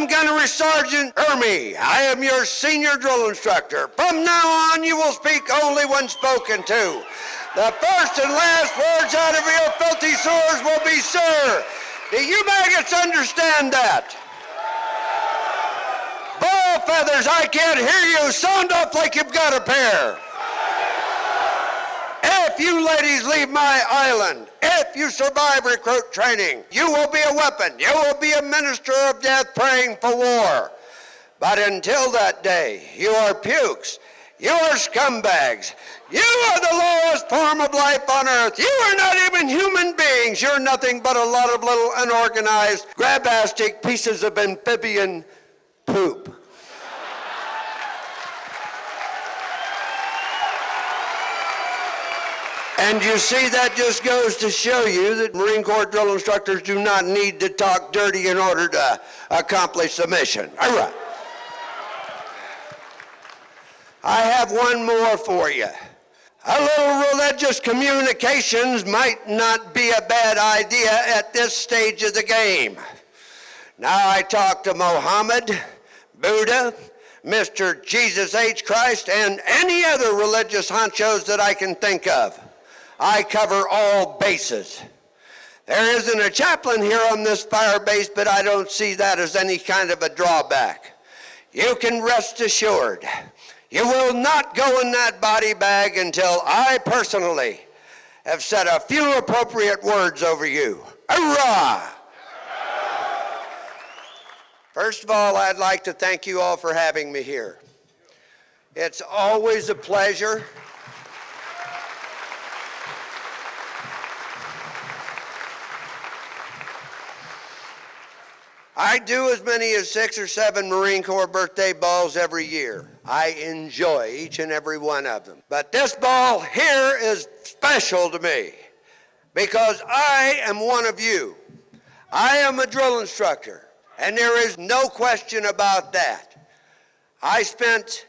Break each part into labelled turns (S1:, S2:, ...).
S1: I'm Gunnery Sergeant Ermey. I am your senior drill instructor. From now on, you will speak only when spoken to. The first and last words out of your filthy sores will be, sir. Do you maggots understand that? Ball feathers, I can't hear you. Sound off like you've got a pair. If you ladies leave my island, if you survive recruit training, you will be a weapon. You will be a minister of death praying for war. But until that day, you are pukes. You are scumbags. You are the lowest form of life on earth. You are not even human beings. You're nothing but a lot of little unorganized, grabastic pieces of amphibian poop. And you see, that just goes to show you that Marine Corps drill instructors do not need to talk dirty in order to accomplish the mission. All right. I have one more for you. A little religious communications might not be a bad idea at this stage of the game. Now I talk to Mohammed, Buddha, Mr. Jesus H. Christ, and any other religious honchos that I can think of. I cover all bases. There isn't a chaplain here on this Firebase, but I don't see that as any kind of a drawback. You can rest assured, you will not go in that body bag until I personally have said a few appropriate words over you. Hurrah! First of all, I'd like to thank you all for having me here. It's always a pleasure. I do as many as 6 or 7 Marine Corps birthday balls every year. I enjoy each and every one of them. But this ball here is special to me because I am one of you. I am a drill instructor, and there is no question about that. I spent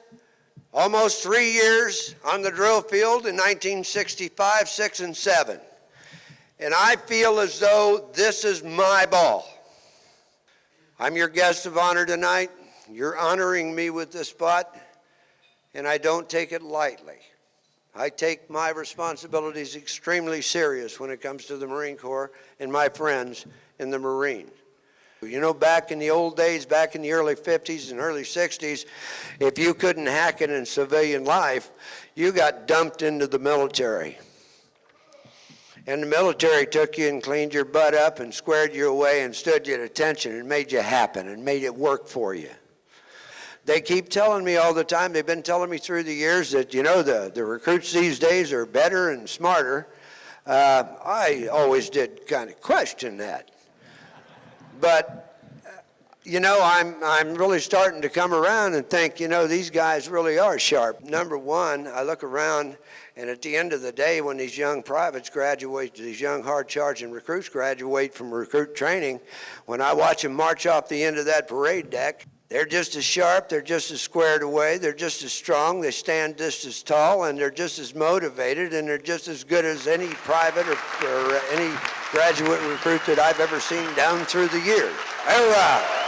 S1: almost 3 years on the drill field in 1965, 6, and 7. And I feel as though this is my ball. I'm your guest of honor tonight. You're honoring me with this spot, and I don't take it lightly. I take my responsibilities extremely serious when it comes to the Marine Corps and my friends in the Marines. You know, back in the old days, back in the early 50s and early 60s, if you couldn't hack it in civilian life, you got dumped into the military. And the military took you and cleaned your butt up and squared you away and stood you at attention and made you happen and made it work for you. They keep telling me all the time, they've been telling me through the years that, you know, the recruits these days are better and smarter. I always did kind of question that. But, you know, I'm really starting to come around and think, you know, these guys really are sharp. Number one, I look around, and at the end of the day, when these young privates graduate, these young hard-charging recruits graduate from recruit training, when I watch them march off the end of that parade deck, they're just as sharp, they're just as squared away, they're just as strong, they stand just as tall, and they're just as motivated, and they're just as good as any private or any graduate recruit that I've ever seen down through the years. Hurrah!